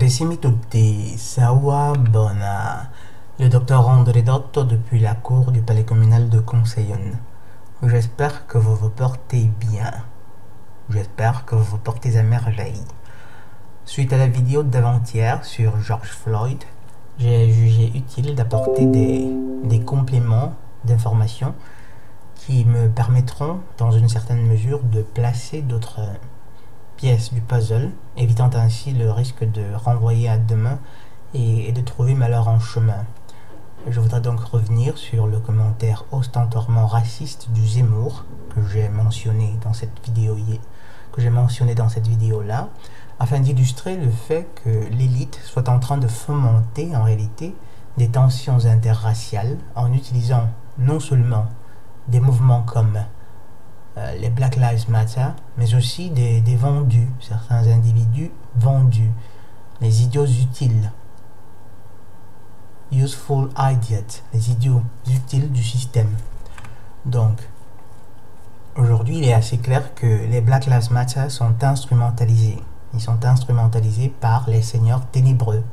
Carissimi tutti, Sawa Bona, le docteur André Dotto depuis la cour du palais communal de Conseillon. J'espère que vous vous portez bien. J'espère que vous vous portez à merveille. Suite à la vidéo d'avant-hier sur George Floyd, j'ai jugé utile d'apporter des compléments d'informations qui me permettront, dans une certaine mesure, de placer d'autres pièces du puzzle, évitant ainsi le risque de renvoyer à demain et de trouver malheur en chemin. Je voudrais donc revenir sur le commentaire ostentatoirement raciste du Zemmour que j'ai mentionné dans cette vidéo-là, afin d'illustrer le fait que l'élite soit en train de fomenter en réalité des tensions interraciales en utilisant non seulement des mouvements comme les Black Lives Matter, mais aussi des vendus, certains individus vendus, les idiots utiles, useful idiots, les idiots utiles du système. Donc, aujourd'hui, il est assez clair que les Black Lives Matter sont instrumentalisés. Ils sont instrumentalisés par les seigneurs ténébreux,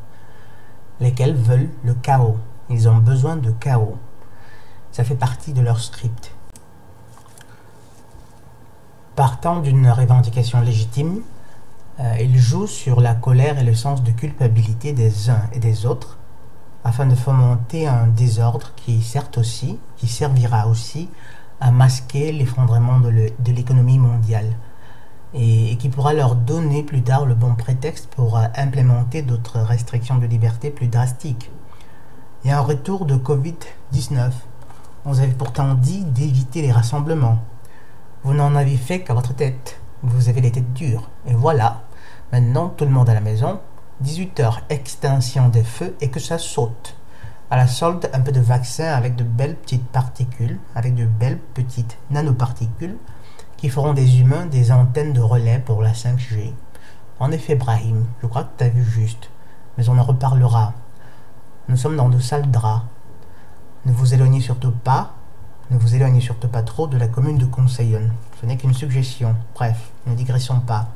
lesquels veulent le chaos. Ils ont besoin de chaos. Ça fait partie de leur script. Partant d'une revendication légitime, ils jouent sur la colère et le sens de culpabilité des uns et des autres afin de fomenter un désordre qui servira aussi à masquer l'effondrement de l'économie mondiale et qui pourra leur donner plus tard le bon prétexte pour implémenter d'autres restrictions de liberté plus drastiques. Il y a un retour de Covid-19. On vous avait pourtant dit d'éviter les rassemblements. Vous n'en avez fait qu'à votre tête. Vous avez les têtes dures. Et voilà. Maintenant, tout le monde à la maison. 18h, extinction des feux et que ça saute. À la solde, un peu de vaccin avec de belles petites particules, avec de belles petites nanoparticules qui feront des humains des antennes de relais pour la 5G. En effet, Brahim, je crois que tu as vu juste. Mais on en reparlera. Nous sommes dans de sales draps. Ne vous éloignez surtout pas. Ne vous éloignez surtout pas trop de la commune de Conseillon. Ce n'est qu'une suggestion. Bref, ne digressons pas.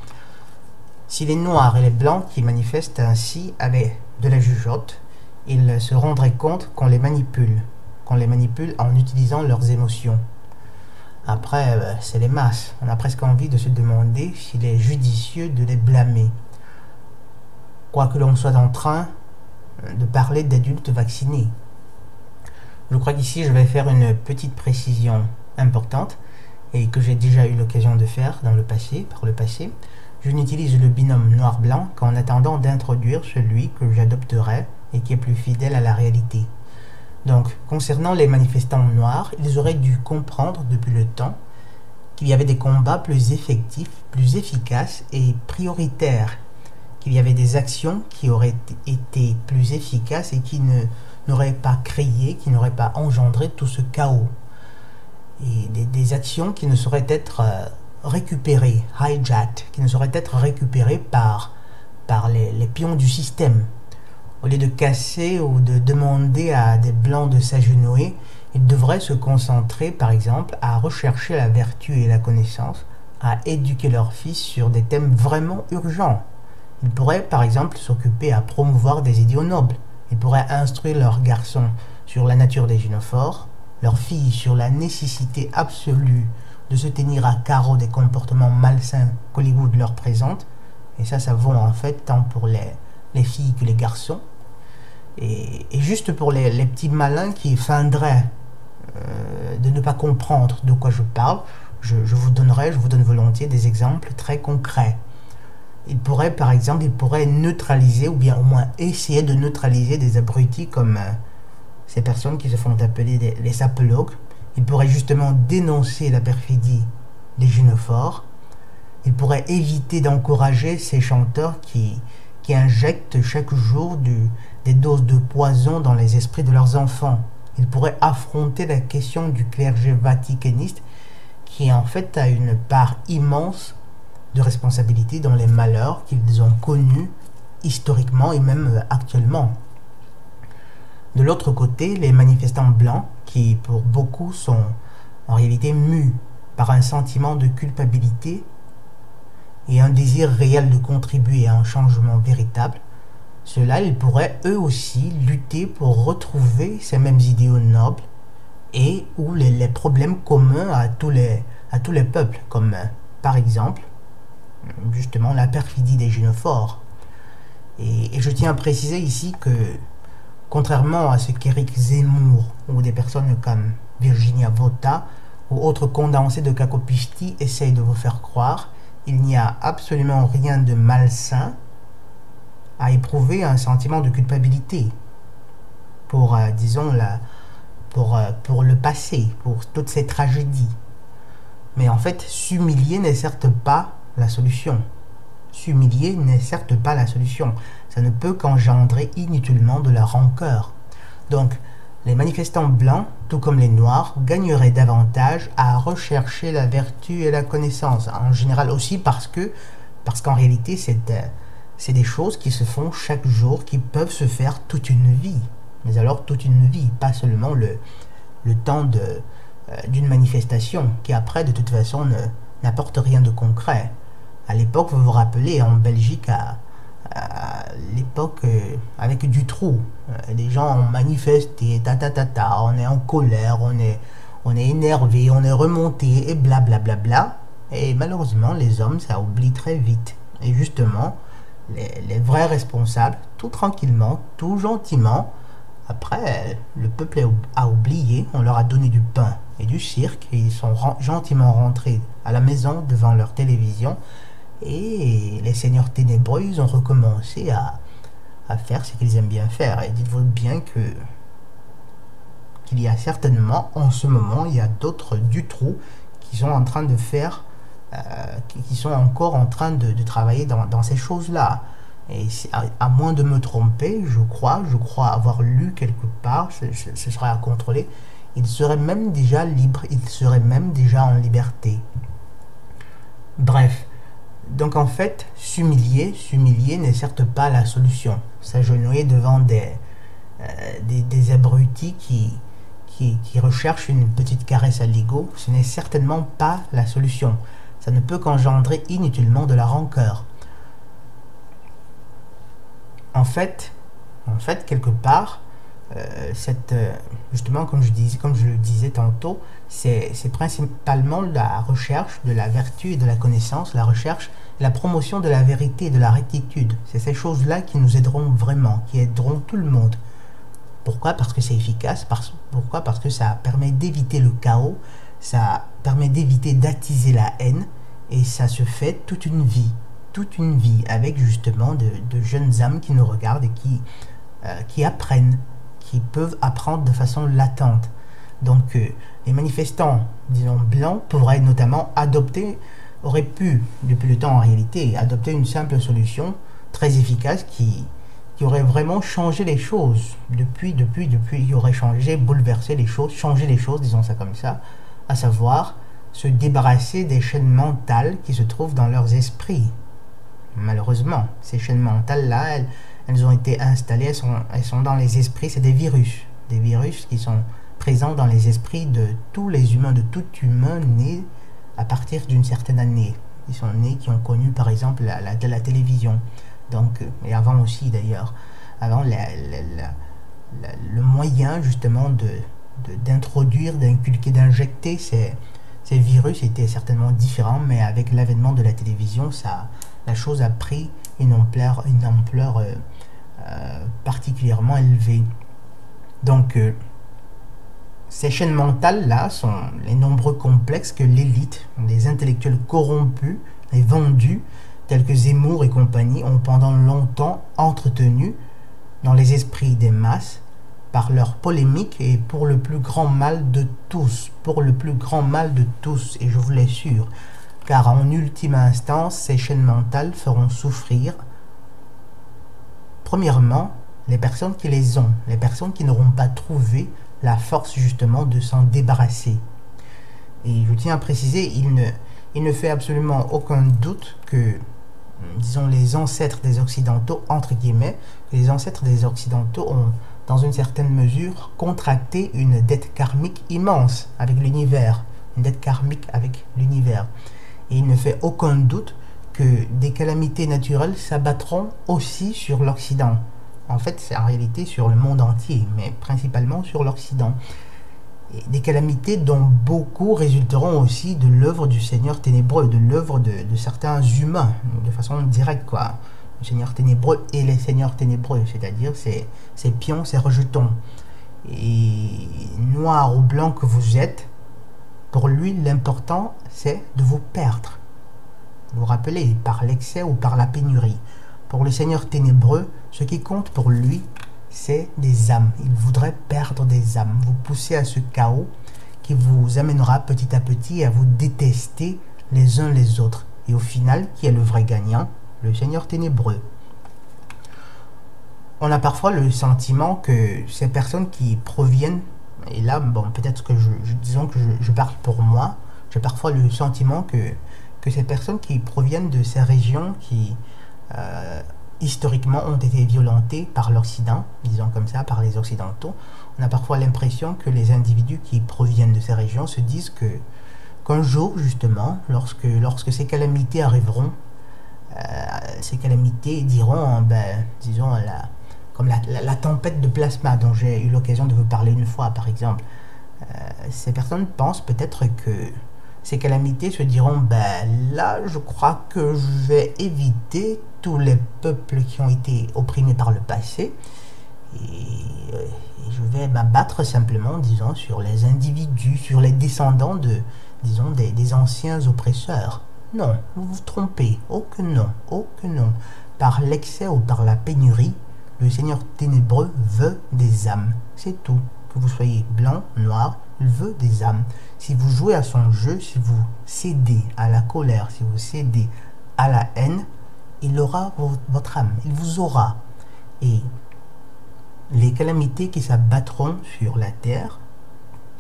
Si les noirs et les blancs qui manifestent ainsi avaient de la jugeote, ils se rendraient compte qu'on les manipule en utilisant leurs émotions. Après, c'est les masses. On a presque envie de se demander s'il est judicieux de les blâmer. Quoique l'on soit en train de parler d'adultes vaccinés. Je crois qu'ici, je vais faire une petite précision importante et que j'ai déjà eu l'occasion de faire par le passé. Je n'utilise le binôme noir-blanc qu'en attendant d'introduire celui que j'adopterai et qui est plus fidèle à la réalité. Donc, concernant les manifestants noirs, ils auraient dû comprendre depuis le temps qu'il y avait des combats plus effectifs, plus efficaces et prioritaires, qu'il y avait des actions qui auraient été plus efficaces et qui n'auraient pas créé, qui n'auraient pas engendré tout ce chaos. Et des actions qui ne sauraient être récupérées, hijacked, qui ne sauraient être récupérées par les pions du système. Au lieu de casser ou de demander à des blancs de s'agenouiller, ils devraient se concentrer, par exemple, à rechercher la vertu et la connaissance, à éduquer leurs fils sur des thèmes vraiment urgents. Ils pourraient, par exemple, s'occuper à promouvoir des idéaux nobles. Ils pourraient instruire leurs garçons sur la nature des gynophores, leurs filles sur la nécessité absolue de se tenir à carreau des comportements malsains qu'Hollywood leur présente. Et ça vaut en fait tant pour les filles que les garçons. Et juste pour les petits malins qui feindraient de ne pas comprendre de quoi je parle, je vous donne volontiers des exemples très concrets. Il pourrait, par exemple, neutraliser, ou bien au moins essayer de neutraliser des abrutis comme ces personnes qui se font appeler les sapologues. Il pourrait justement dénoncer la perfidie des gynophores. Il pourrait éviter d'encourager ces chanteurs qui injectent chaque jour des doses de poison dans les esprits de leurs enfants. Il pourrait affronter la question du clergé vaticaniste qui en fait a une part immense de responsabilité dans les malheurs qu'ils ont connus historiquement et même actuellement. De l'autre côté, les manifestants blancs, qui pour beaucoup sont en réalité mus par un sentiment de culpabilité et un désir réel de contribuer à un changement véritable, ceux-là, ils pourraient eux aussi lutter pour retrouver ces mêmes idéaux nobles et ou les problèmes communs à tous les peuples, comme par exemple, justement, la perfidie des gynophores. Et je tiens à préciser ici que, contrairement à ce qu'Éric Zemmour ou des personnes comme Virginia Vota ou autres condensés de Kakopishti essayent de vous faire croire, il n'y a absolument rien de malsain à éprouver un sentiment de culpabilité pour, disons, pour le passé, pour toutes ces tragédies. Mais en fait, s'humilier n'est certes pas la solution. S'humilier n'est certes pas la solution. Ça ne peut qu'engendrer inutilement de la rancœur. Donc, les manifestants blancs, tout comme les noirs, gagneraient davantage à rechercher la vertu et la connaissance. En général aussi parce qu'en réalité, c'est des choses qui se font chaque jour, qui peuvent se faire toute une vie. Mais alors toute une vie, pas seulement le temps d'une manifestation, qui après, de toute façon, n'apporte rien de concret. À l'époque, vous vous rappelez, en Belgique, à l'époque, avec Dutroux, les gens ont manifesté, on est en colère, on est énervé, on est remonté, et blablabla. Bla bla bla. Et malheureusement, les hommes, ça oublie très vite. Et justement, les vrais responsables, tout tranquillement, tout gentiment, après, le peuple a oublié, on leur a donné du pain et du cirque, et ils sont gentiment rentrés à la maison devant leur télévision, et les seigneurs ténébreux, ils ont recommencé à faire ce qu'ils aiment bien faire. Et dites-vous bien qu'il y a certainement, en ce moment, il y a d'autres Dutroux qui sont en train de faire, qui sont encore en train de travailler dans ces choses-là. Et à moins de me tromper, je crois avoir lu quelque part, ce sera à contrôler, il serait même déjà libre, il serait même déjà en liberté. Bref, donc en fait, s'humilier n'est certes pas la solution. S'agenouiller devant des abrutis qui recherchent une petite caresse à l'ego, ce n'est certainement pas la solution. Ça ne peut qu'engendrer inutilement de la rancœur. En fait, quelque part, justement, comme je le disais tantôt, c'est principalement la recherche de la vertu et de la connaissance, la recherche, la promotion de la vérité et de la rectitude. C'est ces choses-là qui nous aideront vraiment, qui aideront tout le monde. Pourquoi? Parce que c'est efficace. Pourquoi? Parce que ça permet d'éviter le chaos, ça permet d'éviter d'attiser la haine, et ça se fait toute une vie avec justement de jeunes âmes qui nous regardent et qui apprennent, qui peuvent apprendre de façon latente. Donc les manifestants, disons blancs, pourraient notamment auraient pu, depuis le temps en réalité, adopter une simple solution très efficace qui aurait vraiment changé les choses, qui aurait bouleversé les choses, changé les choses, disons ça comme ça, à savoir se débarrasser des chaînes mentales qui se trouvent dans leurs esprits. Malheureusement, ces chaînes mentales-là, elles ont été installées, elles sont dans les esprits, c'est des virus qui sont présents dans les esprits de tous les humains, de tout humain né à partir d'une certaine année. Ils sont nés, qui ont connu par exemple de la télévision, donc, et avant aussi d'ailleurs, avant le moyen justement d'introduire, d'inculquer, d'injecter ces virus était certainement différent, mais avec l'avènement de la télévision, la chose a pris une ampleur particulièrement élevée. Donc, ces chaînes mentales-là sont les nombreux complexes que l'élite, les intellectuels corrompus et vendus, tels que Zemmour et compagnie, ont pendant longtemps entretenu dans les esprits des masses par leur polémique et pour le plus grand mal de tous, et je vous l'assure, car en ultime instance, ces chaînes mentales feront souffrir, premièrement, les personnes qui les ont, les personnes qui n'auront pas trouvé la force justement de s'en débarrasser. Et je tiens à préciser, il ne fait absolument aucun doute que, disons, les ancêtres des Occidentaux, entre guillemets, les ancêtres des Occidentaux ont, dans une certaine mesure, contracté une dette karmique immense avec l'univers, une dette karmique avec l'univers. Et il ne fait aucun doute que des calamités naturelles s'abattront aussi sur l'Occident. En fait, c'est en réalité sur le monde entier, mais principalement sur l'Occident. Et des calamités dont beaucoup résulteront aussi de l'œuvre du Seigneur ténébreux, de l'œuvre de certains humains, de façon directe, quoi. Le Seigneur ténébreux et les seigneurs ténébreux, c'est-à-dire ces pions, ces rejetons. Et noir ou blanc que vous êtes, pour lui, l'important, c'est de vous perdre. Vous vous rappelez, par l'excès ou par la pénurie. Pour le Seigneur ténébreux, ce qui compte pour lui, c'est des âmes. Il voudrait perdre des âmes, vous pousser à ce chaos qui vous amènera petit à petit à vous détester les uns les autres. Et au final, qui est le vrai gagnant? Le Seigneur ténébreux. On a parfois le sentiment que ces personnes qui proviennent, et là, bon, peut-être que disons que je parle pour moi, j'ai parfois le sentiment que ces personnes qui proviennent de ces régions qui historiquement ont été violentées par l'Occident, disons comme ça, par les Occidentaux, on a parfois l'impression que les individus qui proviennent de ces régions se disent qu'un jour, justement, lorsque ces calamités arriveront, ces calamités diront, disons, comme la tempête de plasma dont j'ai eu l'occasion de vous parler une fois, par exemple. Ces personnes pensent peut-être que ces calamités se diront, là, je crois que je vais éviter tous les peuples qui ont été opprimés par le passé et je vais m'abattre simplement, disons, sur les individus, sur les descendants disons, des anciens oppresseurs. Non, vous vous trompez. Oh que non, oh que non. Par l'excès ou par la pénurie, le Seigneur ténébreux veut des âmes. C'est tout. Que vous soyez blanc, noir, il veut des âmes. Si vous jouez à son jeu, si vous cédez à la colère, si vous cédez à la haine, il aura votre âme, il vous aura. Et les calamités qui s'abattront sur la terre,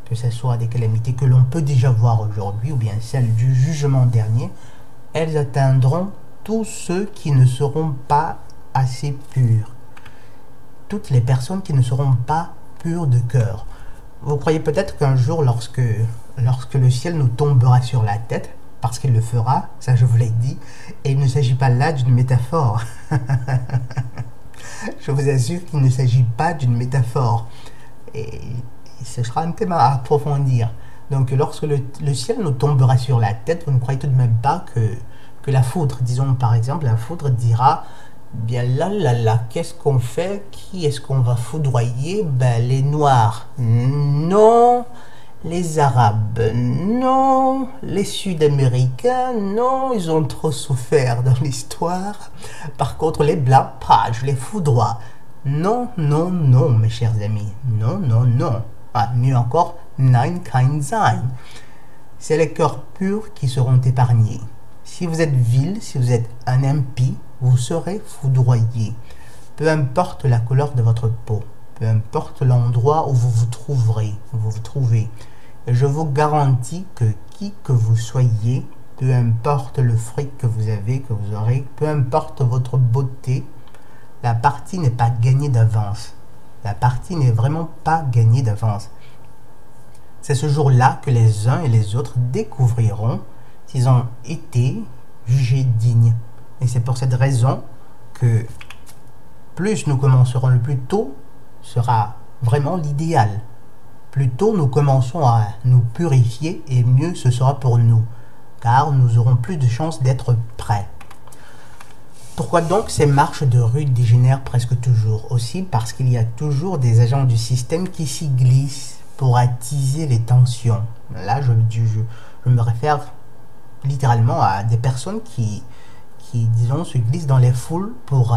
que ce soit des calamités que l'on peut déjà voir aujourd'hui, ou bien celles du jugement dernier, elles atteindront tous ceux qui ne seront pas assez purs. Toutes les personnes qui ne seront pas pures de cœur. Vous croyez peut-être qu'un jour, lorsque le ciel nous tombera sur la tête, parce qu'il le fera, ça je vous l'ai dit, et il ne s'agit pas là d'une métaphore. Je vous assure qu'il ne s'agit pas d'une métaphore. Et ce sera un thème à approfondir. Donc lorsque le ciel nous tombera sur la tête, vous ne croyez tout de même pas que la foudre, disons par exemple, la foudre dira, bien là, qu'est-ce qu'on fait? Qui est-ce qu'on va foudroyer? Les Noirs. Non. Les Arabes. Non. Les Sud-Américains. Non. Ils ont trop souffert dans l'histoire. Par contre, les Blancs, je les foudroie. Non, non, non, mes chers amis. Non, non, non. Mieux encore, Nein, kein sein. C'est les cœurs purs qui seront épargnés. Si vous êtes vil, si vous êtes un impie, vous serez foudroyé. Peu importe la couleur de votre peau, peu importe l'endroit où vous vous trouvez. Et je vous garantis que qui que vous soyez, peu importe le fric que vous avez, que vous aurez, peu importe votre beauté, la partie n'est pas gagnée d'avance. La partie n'est vraiment pas gagnée d'avance. C'est ce jour-là que les uns et les autres découvriront s'ils ont été jugés dignes. Et c'est pour cette raison que plus nous commencerons le plus tôt sera vraiment l'idéal. Plus tôt nous commençons à nous purifier et mieux ce sera pour nous, car nous aurons plus de chances d'être prêts. Pourquoi donc ces marches de rue dégénèrent presque toujours? Aussi parce qu'il y a toujours des agents du système qui s'y glissent pour attiser les tensions. Là, je me réfère littéralement à des personnes qui disons, se glissent dans les foules pour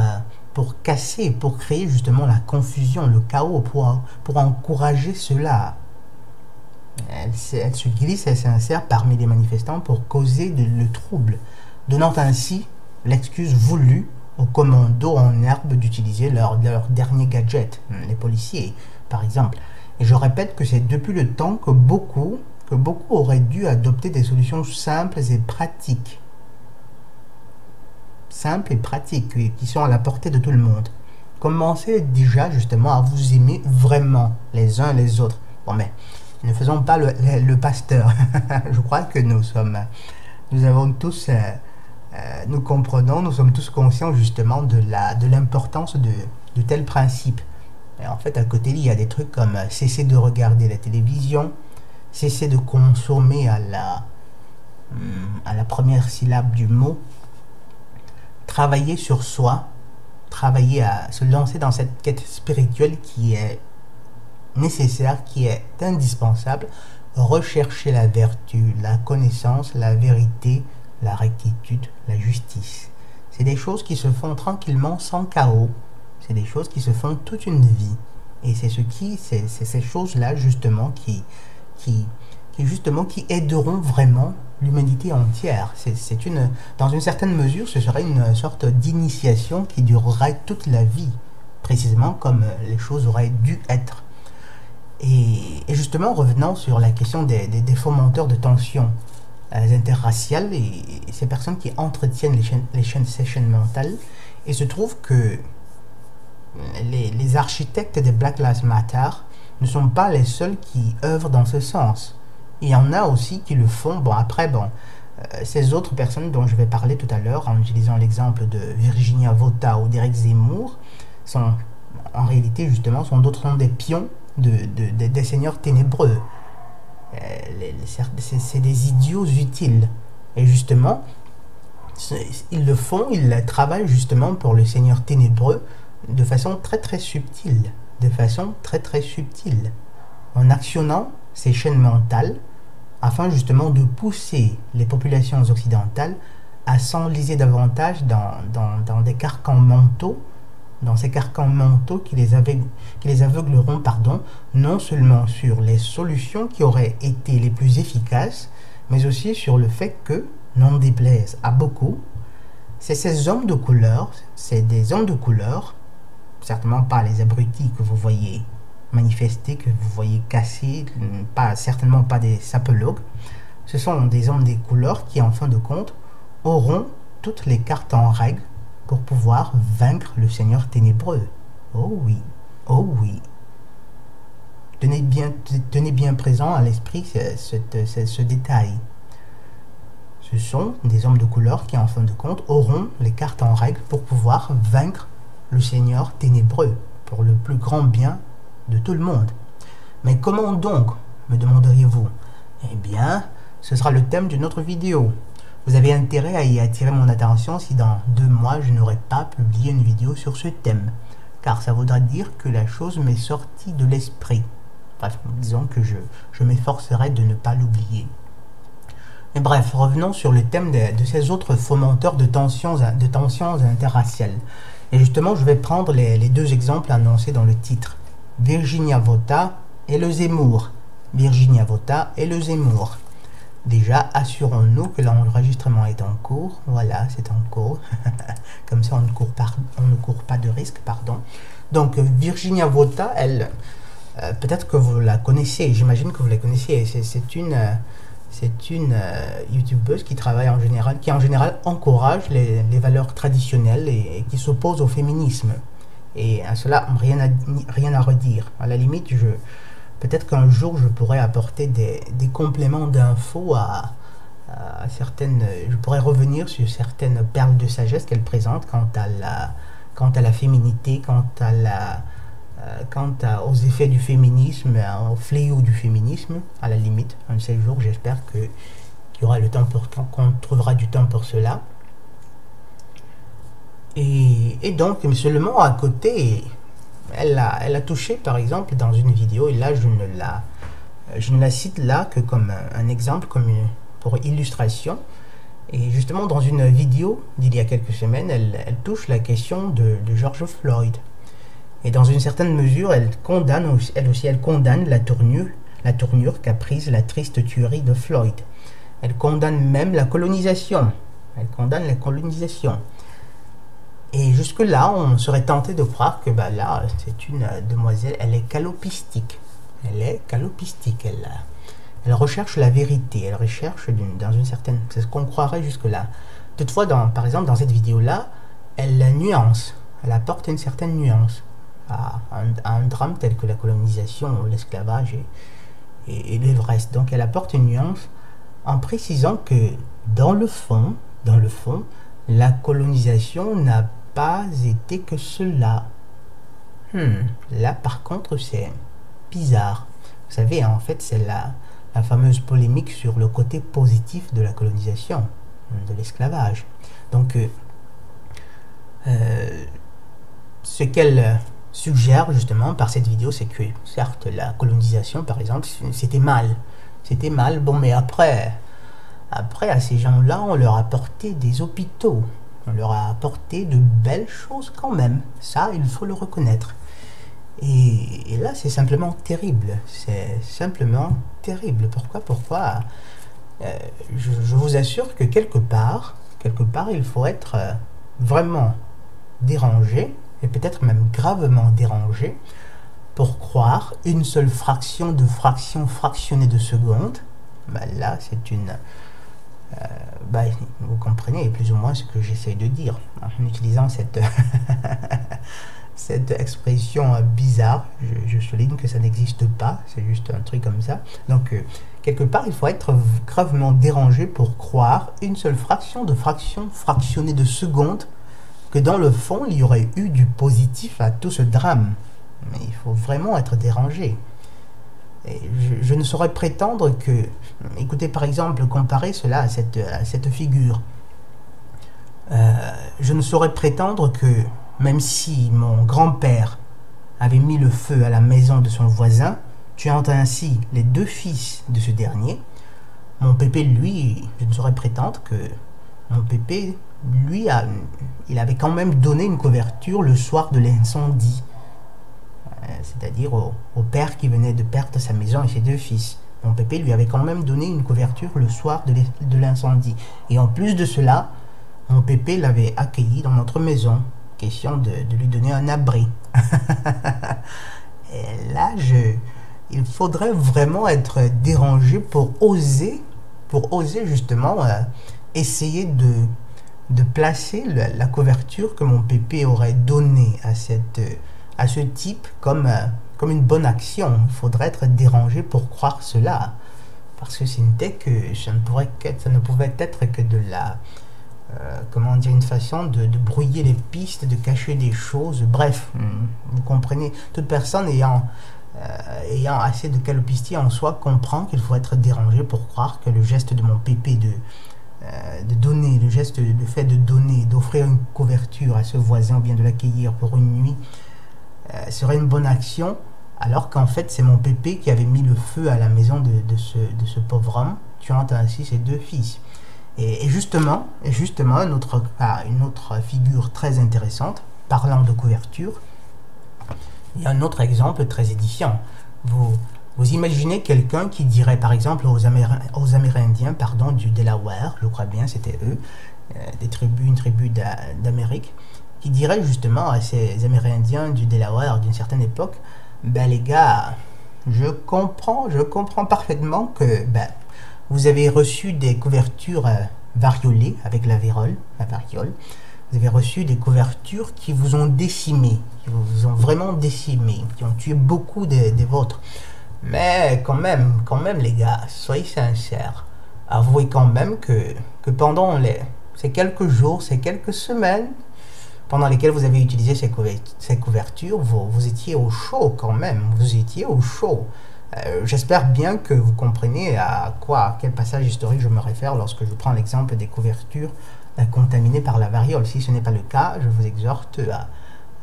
casser, pour créer justement la confusion, le chaos, pour encourager cela. Elles se glissent, elles s'insèrent parmi les manifestants pour causer le trouble, donnant ainsi l'excuse voulue aux commandos en herbe d'utiliser leur dernier gadget, les policiers par exemple. Et je répète que c'est depuis le temps que beaucoup auraient dû adopter des solutions simples et pratiques. Simples et pratiques, qui sont à la portée de tout le monde. Commencez déjà justement à vous aimer vraiment les uns les autres. Bon, mais ne faisons pas le pasteur. Je crois que nous avons tous, nous comprenons, nous sommes tous conscients justement de l'importance de tels principes. Et en fait, à côté, il y a des trucs comme cesser de regarder la télévision, cesser de consommer à la première syllabe du mot, travailler sur soi, travailler à se lancer dans cette quête spirituelle qui est nécessaire, qui est indispensable, rechercher la vertu, la connaissance, la vérité, la rectitude, la justice. C'est des choses qui se font tranquillement, sans chaos. C'est des choses qui se font toute une vie. Et c'est ces choses-là justement qui aideront vraiment l'humanité entière. Dans une certaine mesure, ce serait une sorte d'initiation qui durerait toute la vie, précisément comme les choses auraient dû être. Et justement, revenant sur la question des fomenteurs de tensions interraciales et ces personnes qui entretiennent ces chaînes mentales, il se trouve que les architectes des Black Lives Matter ne sont pas les seuls qui œuvrent dans ce sens. Il y en a aussi qui le font. Ces autres personnes dont je vais parler tout à l'heure, en utilisant l'exemple de Virginia Vota ou d'Éric Zemmour, sont en réalité justement sont des pions des seigneurs ténébreux. C'est des idiots utiles. Et justement, ils le font, ils travaillent justement pour le seigneur ténébreux de façon très très subtile. En actionnant ces chaînes mentales afin justement de pousser les populations occidentales à s'enliser davantage dans des carcans mentaux, dans ces carcans mentaux qui les aveugleront, non seulement sur les solutions qui auraient été les plus efficaces, mais aussi sur le fait que, n'en déplaise à beaucoup, c'est ces hommes de couleur, c'est des hommes de couleur, certainement pas les abrutis que vous voyez manifester, que vous voyez casser, certainement pas des sapologues, ce sont des hommes des couleurs qui, en fin de compte, auront toutes les cartes en règle pour pouvoir vaincre le Seigneur ténébreux. Oh oui, oh oui. Tenez bien présent à l'esprit ce détail. Ce sont des hommes de couleur qui, en fin de compte, auront les cartes en règle pour pouvoir vaincre le Seigneur ténébreux, pour le plus grand bien de tout le monde. Mais comment donc, me demanderiez-vous? Eh bien, ce sera le thème d'une autre vidéo. Vous avez intérêt à y attirer mon attention si dans 2 mois je n'aurai pas publié une vidéo sur ce thème, car ça voudra dire que la chose m'est sortie de l'esprit. Bref, disons que je m'efforcerai de ne pas l'oublier. Mais bref, revenons sur le thème de ces autres fomenteurs de tensions interraciales. Et justement, je vais prendre les 2 exemples annoncés dans le titre. Virginia Vota et le Zemmour. Virginia Vota et le Zemmour. Déjà, assurons-nous que l'enregistrement est en cours. Voilà, c'est en cours. Comme ça, on ne court pas de risque, pardon. Donc, Virginia Vota, elle, peut-être que vous la connaissez. J'imagine que vous la connaissez. C'est une youtubeuse qui travaille qui en général encourage les valeurs traditionnelles et qui s'oppose au féminisme. Et à cela, rien à redire. À la limite, peut-être qu'un jour, je pourrais apporter des compléments d'infos à certaines... Je pourrais revenir sur certaines perles de sagesse qu'elle présente quant à la féminité, aux effets du féminisme, au fléau du féminisme. À la limite, un de ces jours, j'espère qu'il y aura le temps qu'on trouvera du temps pour cela. Et donc, seulement à côté, elle a touché, par exemple, dans une vidéo, et là, je ne la cite là que comme un exemple, pour illustration. Et justement, dans une vidéo d'il y a quelques semaines, elle touche la question de George Floyd. Et dans une certaine mesure, elle condamne la tournure qu'a prise la triste tuerie de Floyd. Elle condamne même la colonisation. Et jusque-là, on serait tenté de croire que là, c'est une demoiselle, elle est calopistique. Elle recherche la vérité, elle recherche dans une certaine... C'est ce qu'on croirait jusque-là. Toutefois, par exemple, dans cette vidéo-là, elle nuance, elle apporte une certaine nuance à un drame tel que la colonisation, l'esclavage et l'Everest. Donc elle apporte une nuance en précisant que dans le fond, la colonisation n'a pas été que cela. Là par contre c'est bizarre. Vous savez, en fait c'est la fameuse polémique sur le côté positif de la colonisation, de l'esclavage. Donc ce qu'elle suggère justement par cette vidéo, c'est que certes la colonisation par exemple c'était mal. C'était mal, bon mais après à ces gens-là on leur a apporté des hôpitaux. On leur a apporté de belles choses quand même. Ça, il faut le reconnaître. Et là, c'est simplement terrible. C'est simplement terrible. Pourquoi je vous assure que quelque part, il faut être vraiment dérangé, et peut-être même gravement dérangé, pour croire une seule fraction de fraction fractionnée de seconde. Ben là, c'est une... vous comprenez plus ou moins ce que j'essaie de dire en utilisant cette, cette expression bizarre. Je souligne que ça n'existe pas, c'est juste un truc comme ça. Donc, quelque part, il faut être gravement dérangé pour croire une seule fraction de fraction fractionnée de seconde que dans le fond, il y aurait eu du positif à tout ce drame. Mais il faut vraiment être dérangé. Et je ne saurais prétendre que... Écoutez, par exemple, comparer cela à cette figure. Je ne saurais prétendre que, même si mon grand-père avait mis le feu à la maison de son voisin, tuant ainsi les 2 fils de ce dernier, mon pépé, lui, je ne saurais prétendre que mon pépé, lui, il avait quand même donné une couverture le soir de l'incendie. C'est-à-dire au père qui venait de perdre sa maison et ses 2 fils. Mon pépé lui avait quand même donné une couverture le soir de l'incendie. Et en plus de cela, mon pépé l'avait accueilli dans notre maison. Question de lui donner un abri. Et là, il faudrait vraiment être dérangé pour oser justement essayer de placer la couverture que mon pépé aurait donnée à ce type comme une bonne action. Il faudrait être dérangé pour croire cela. Parce que c'était que ça ne pouvait être que de la... comment dire, une façon de brouiller les pistes, de cacher des choses. Bref, vous comprenez. Toute personne ayant assez de calopiste en soi comprend qu'il faut être dérangé pour croire que le geste de mon pépé de donner, le fait de donner, d'offrir une couverture à ce voisin ou bien de l'accueillir pour une nuit, serait une bonne action, alors qu'en fait c'est mon pépé qui avait mis le feu à la maison de ce pauvre homme, tuant ainsi ses 2 fils. Et justement une autre figure très intéressante, parlant de couverture, il y a un autre exemple très édifiant. Vous imaginez quelqu'un qui dirait par exemple aux Amérindiens du Delaware, je crois bien c'était eux, une tribu d'Amérique, qui dirait justement à ces Amérindiens du Delaware d'une certaine époque, ben les gars, je comprends parfaitement que vous avez reçu des couvertures variolées avec la variole, vous avez reçu des couvertures qui vous ont décimé, qui vous ont vraiment décimé, qui ont tué beaucoup des vôtres. Mais quand même les gars, soyez sincères, avouez quand même que pendant ces quelques jours, ces quelques semaines, pendant lesquelles vous avez utilisé ces couvertures, vous étiez au chaud quand même, vous étiez au chaud. J'espère bien que vous comprenez à quel passage historique je me réfère lorsque je prends l'exemple des couvertures contaminées par la variole. Si ce n'est pas le cas, je vous exhorte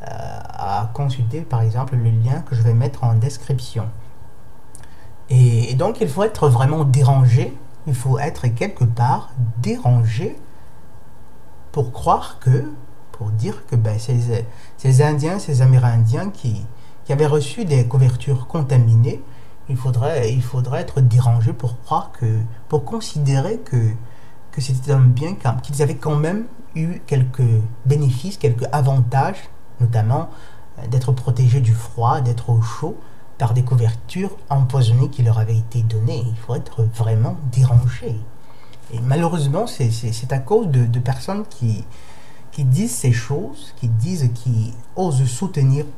à consulter par exemple le lien que je vais mettre en description. Et donc il faut être vraiment dérangé, il faut être quelque part dérangé pour croire pour dire que ces Indiens, ces Amérindiens qui avaient reçu des couvertures contaminées, il faudrait être dérangé pour croire pour considérer que c'était un bien, qu'ils avaient quand même eu quelques bénéfices, quelques avantages, notamment d'être protégés du froid, d'être au chaud, par des couvertures empoisonnées qui leur avaient été données. Il faut être vraiment dérangé. Et malheureusement, c'est à cause de personnes qui disent ces choses, qui osent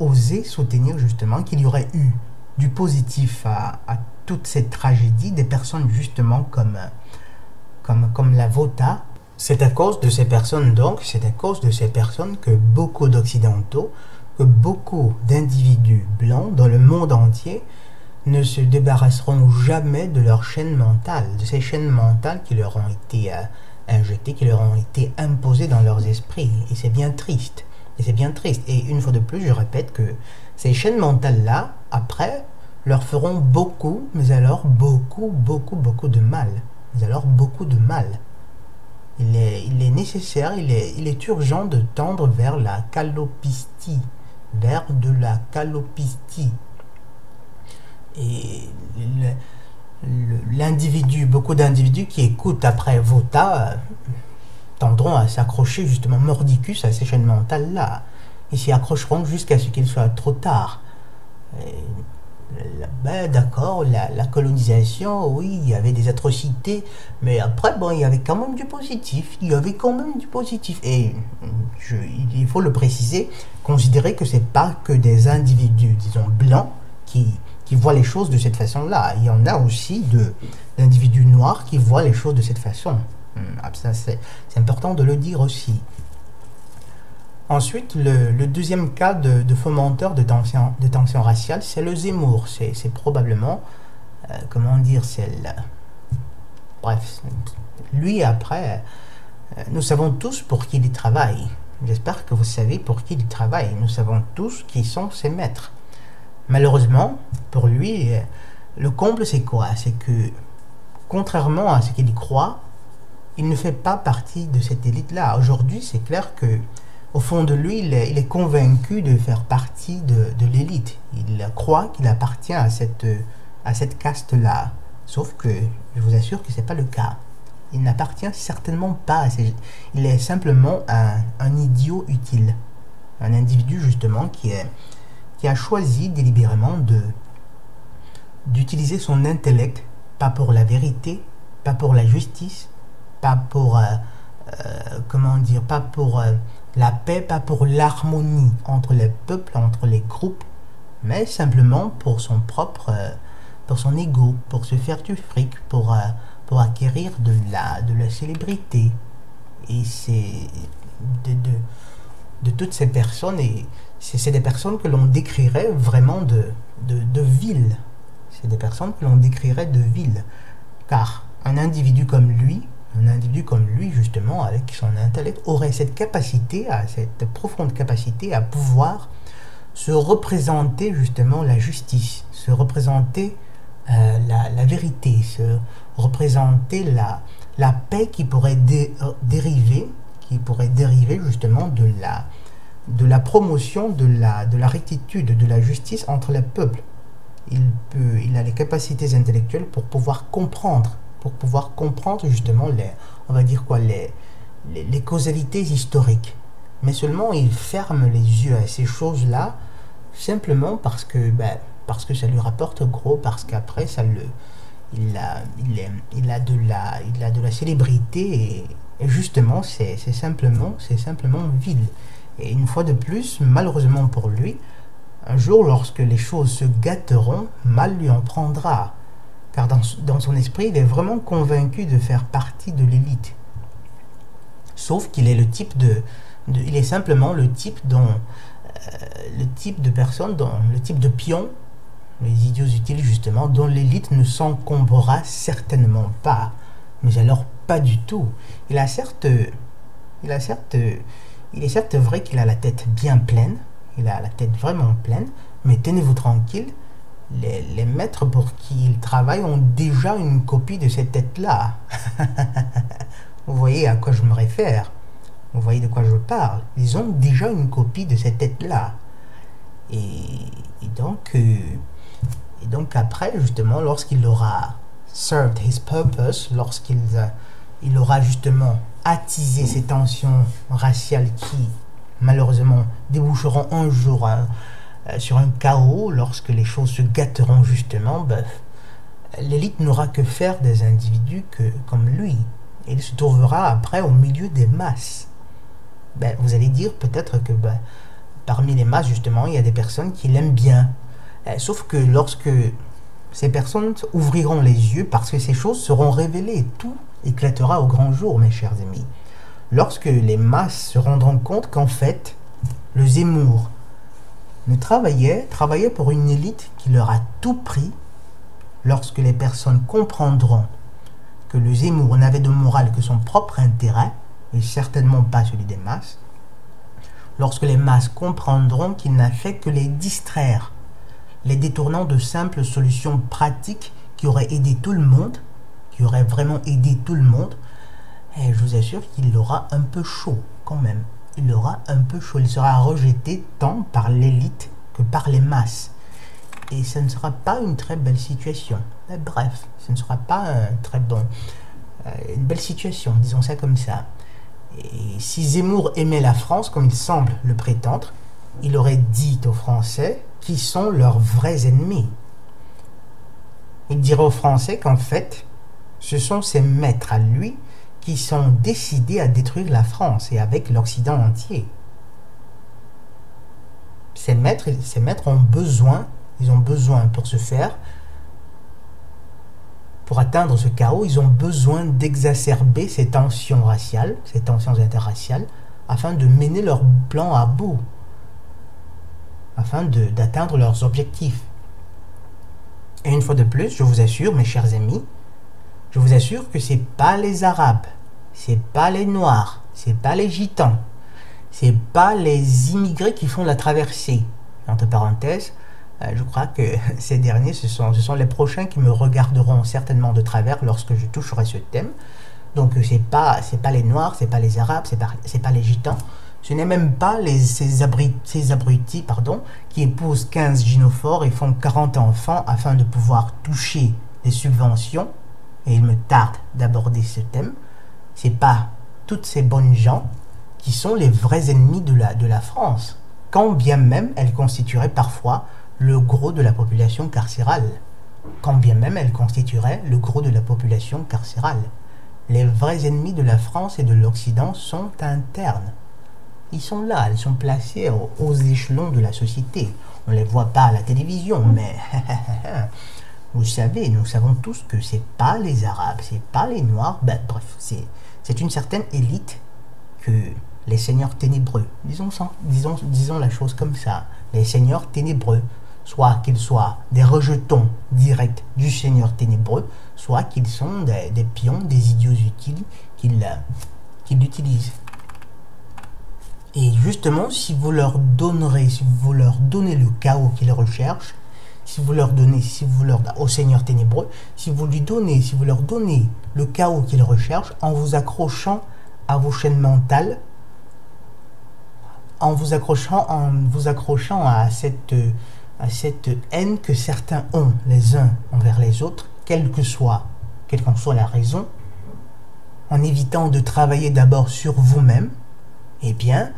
oser soutenir justement qu'il y aurait eu du positif à toute cette tragédie, des personnes justement comme la Vota. C'est à cause de ces personnes donc, c'est à cause de ces personnes que beaucoup d'Occidentaux que beaucoup d'individus blancs dans le monde entier ne se débarrasseront jamais de leur chaîne mentale, de ces chaînes mentales qui leur ont été injectées, qui leur ont été imposées dans leurs esprits. Et c'est bien triste. Et c'est bien triste. Et une fois de plus, je répète que ces chaînes mentales-là, après, leur feront beaucoup, mais alors beaucoup de mal. Mais alors beaucoup de mal. Il est nécessaire, il est urgent de tendre vers la calopistie, vers de la calopistie. Et l'individu, beaucoup d'individus qui écoutent après Vota tendront à s'accrocher justement mordicus à ces chaînes mentales-là. Ils s'y accrocheront jusqu'à ce qu'il soit trop tard. Ben, d'accord, la colonisation, oui, il y avait des atrocités, mais après, bon, il y avait quand même du positif. Il y avait quand même du positif. Et il faut le préciser, considérer que c'est pas que des individus, disons, blancs qui voient les choses de cette façon-là. Il y en a aussi d'individus noirs qui voient les choses de cette façon. Ça, c'est important de le dire aussi. Ensuite, le deuxième cas de fomenteur de tension raciale, c'est le Zemmour. C'est probablement, comment dire, bref, lui après, nous savons tous pour qui il travaille. J'espère que vous savez pour qui il travaille. Nous savons tous qui sont ses maîtres. Malheureusement, pour lui, le comble c'est quoi? C'est que, contrairement à ce qu'il y croit, il ne fait pas partie de cette élite-là. Aujourd'hui, c'est clair que au fond de lui, il est convaincu de faire partie de l'élite. Il croit qu'il appartient à cette caste-là. Sauf que, je vous assure que ce n'est pas le cas. Il n'appartient certainement pas à ces... Il est simplement un idiot utile. Un individu, justement, qui a choisi délibérément d'utiliser son intellect, pas pour la vérité, pas pour la justice, pas pour... comment dire, pas pour la paix, pas pour l'harmonie entre les peuples, entre les groupes, mais simplement pour son propre, pour son ego, pour se faire du fric, pour acquérir de la célébrité. Et c'est de toutes ces personnes, et c'est des personnes que l'on décrirait vraiment de viles. C'est des personnes que l'on décrirait de viles. Car un individu comme lui, justement, avec son intellect, aurait cette profonde capacité à pouvoir se représenter, justement, la justice, se représenter la vérité, se représenter la paix qui pourrait dériver justement de la promotion de la rectitude, de la justice entre les peuples. Il a les capacités intellectuelles pour pouvoir comprendre justement les causalités historiques. Mais seulement il ferme les yeux à ces choses-là, simplement parce que ça lui rapporte gros, parce qu'après il a de la célébrité, et justement c'est simplement vile. Et une fois de plus, malheureusement pour lui, un jour, lorsque les choses se gâteront, mal lui en prendra. Car dans son esprit, il est vraiment convaincu de faire partie de l'élite. Sauf qu'il est il est simplement le type de personne, le type de pion, les idiots utiles justement, dont l'élite ne s'encombrera certainement pas. Mais alors pas du tout. Il est certes vrai qu'il a la tête bien pleine, il a la tête vraiment pleine, mais tenez-vous tranquille, les maîtres pour qui il travaille ont déjà une copie de cette tête-là. Vous voyez à quoi je me réfère? Vous voyez de quoi je parle? Ils ont déjà une copie de cette tête-là. Et donc après, justement, lorsqu'il aura served his purpose, lorsqu'il aura justement attisé ces tensions raciales qui, malheureusement, déboucheront un jour sur un chaos, lorsque les choses se gâteront justement, l'élite n'aura que faire des individus comme lui. Et il se trouvera après au milieu des masses. Vous allez dire peut-être que parmi les masses, justement, il y a des personnes qui l'aiment bien. Sauf que lorsque ces personnes ouvriront les yeux, parce que ces choses seront révélées, tout éclatera au grand jour, mes chers amis. Lorsque les masses se rendront compte qu'en fait, le Zemmour ne travaillaient pour une élite qui leur a tout pris. Lorsque les personnes comprendront que le Zemmour n'avait de morale que son propre intérêt, et certainement pas celui des masses, lorsque les masses comprendront qu'il n'a fait que les distraire, les détournant de simples solutions pratiques qui auraient aidé tout le monde, qui auraient vraiment aidé tout le monde, et je vous assure qu'il aura un peu chaud quand même. Il aura un peu chaud. Il sera rejeté tant par l'élite que par les masses. Et ce ne sera pas une très belle situation. Mais bref, ce ne sera pas une belle situation, disons ça comme ça. Et si Zemmour aimait la France, comme il semble le prétendre, il aurait dit aux Français qui sont leurs vrais ennemis. Il dirait aux Français qu'en fait, ce sont ses maîtres à lui qui sont décidés à détruire la France et avec l'Occident entier. Ces maîtres ont besoin, pour ce faire, pour atteindre ce chaos, ils ont besoin d'exacerber ces tensions raciales, ces tensions interraciales, afin de mener leur plan à bout, afin d'atteindre leurs objectifs. Et une fois de plus, je vous assure, mes chers amis, je vous assure que c'est pas les Arabes, c'est pas les Noirs, c'est pas les Gitans, c'est pas les immigrés qui font la traversée. Entre parenthèses, je crois que ces derniers, ce sont les prochains qui me regarderont certainement de travers lorsque je toucherai ce thème. Donc c'est pas les Noirs, c'est pas les Arabes, c'est pas les Gitans. Ce n'est même pas ces abrutis qui épousent 15 gynophores et font 40 enfants afin de pouvoir toucher des subventions. Et il me tarde d'aborder ce thème. C'est pas toutes ces bonnes gens qui sont les vrais ennemis de la France, quand bien même elles constitueraient parfois le gros de la population carcérale. Quand bien même elles constitueraient le gros de la population carcérale. Les vrais ennemis de la France et de l'Occident sont internes. Ils sont là, ils sont placés aux échelons de la société. On ne les voit pas à la télévision, mais vous savez, nous savons tous que c'est pas les Arabes, c'est pas les Noirs. Ben, bref, c'est une certaine élite que les seigneurs ténébreux, disons la chose comme ça, les seigneurs ténébreux, soit qu'ils soient des rejetons directs du seigneur ténébreux, soit qu'ils sont des pions, des idiots utiles qu'ils utilisent. Et justement, si vous leur donnez le chaos qu'ils recherchent, au Seigneur ténébreux, si vous leur donnez le chaos qu'ils recherchent, en vous accrochant à vos chaînes mentales, en vous accrochant à cette haine que certains ont les uns envers les autres, quelle qu'en soit la raison, en évitant de travailler d'abord sur vous-même, eh bien,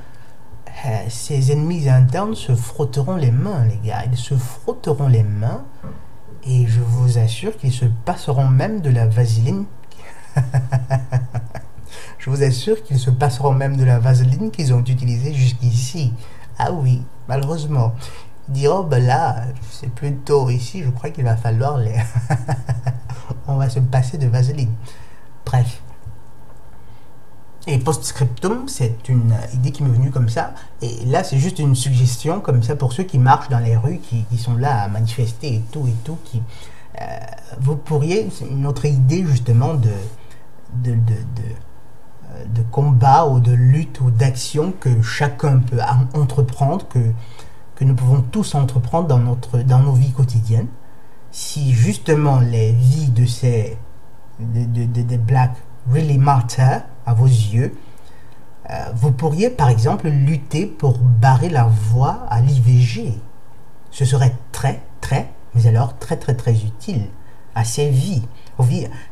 ces ennemis internes se frotteront les mains, les gars. Ils se frotteront les mains et je vous assure qu'ils se passeront même de la vaseline. Je vous assure qu'ils se passeront même de la vaseline qu'ils ont utilisée jusqu'ici. Ah oui, malheureusement. Ils diront, ben là, c'est plutôt ici, je crois qu'il va falloir on va se passer de vaseline. Bref. Et post-scriptum, c'est une idée qui m'est venue comme ça. Et là, c'est juste une suggestion comme ça pour ceux qui marchent dans les rues, qui sont là à manifester et tout. Vous pourriez, c'est une autre idée justement de combat ou de lutte ou d'action que chacun peut entreprendre, que nous pouvons tous entreprendre dans nos vies quotidiennes. Si justement les vies de ces des blacks really matter à vos yeux, vous pourriez par exemple lutter pour barrer la voie à l'IVG. Ce serait mais alors très utile à ces vies.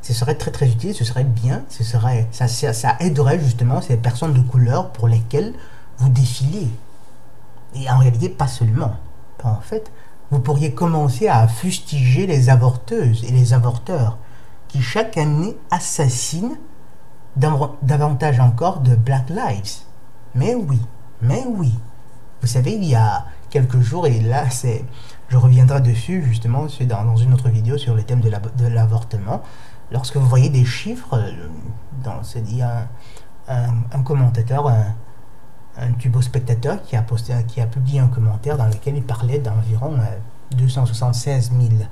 Ce serait très utile, ce serait bien, ça aiderait justement ces personnes de couleur pour lesquelles vous défilez. Et en réalité, pas seulement. En fait, vous pourriez commencer à fustiger les avorteuses et les avorteurs qui chaque année assassinent davantage encore de Black Lives. Mais oui. Vous savez, il y a quelques jours, et là, je reviendrai dessus, justement, dans une autre vidéo sur le thème de l'avortement. Lorsque vous voyez des chiffres, il y a un commentateur, un tubo spectateur qui a publié un commentaire dans lequel il parlait d'environ 276 000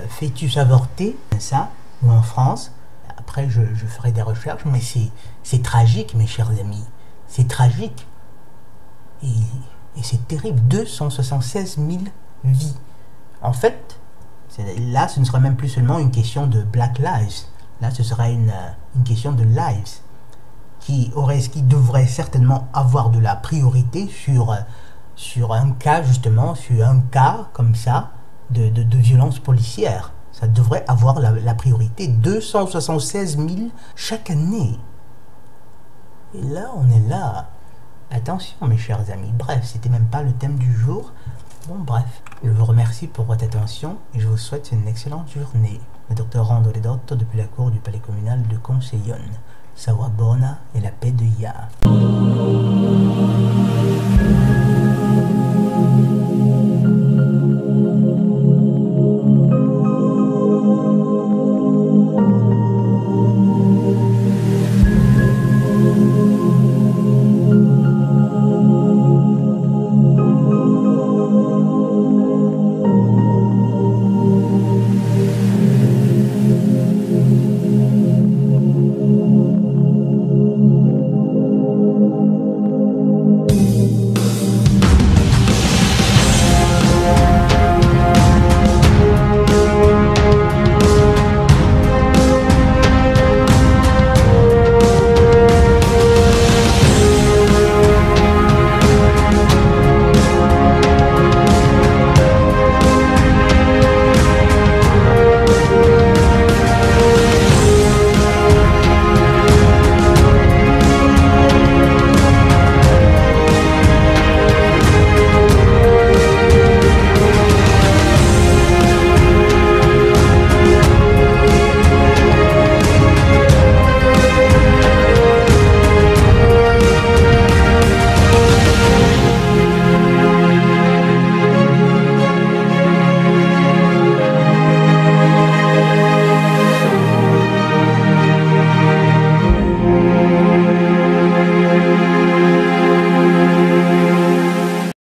fœtus avortés, ça, ou en France. Après, je ferai des recherches, mais c'est tragique, mes chers amis. C'est tragique. Et c'est terrible. 276 000 vies. En fait, là, ce ne sera même plus seulement une question de Black Lives. Là, ce sera une question de lives qui devrait certainement avoir de la priorité sur un cas, justement, sur un cas comme ça de violence policière. Ça devrait avoir la priorité. 276 000 chaque année. Et là, on est là. Attention, mes chers amis. Bref, c'était même pas le thème du jour. Bon, bref. Je vous remercie pour votre attention et je vous souhaite une excellente journée. Le docteur Rando Redotto depuis la cour du palais communal de Conseillonne. Sawabona et la paix de Ya.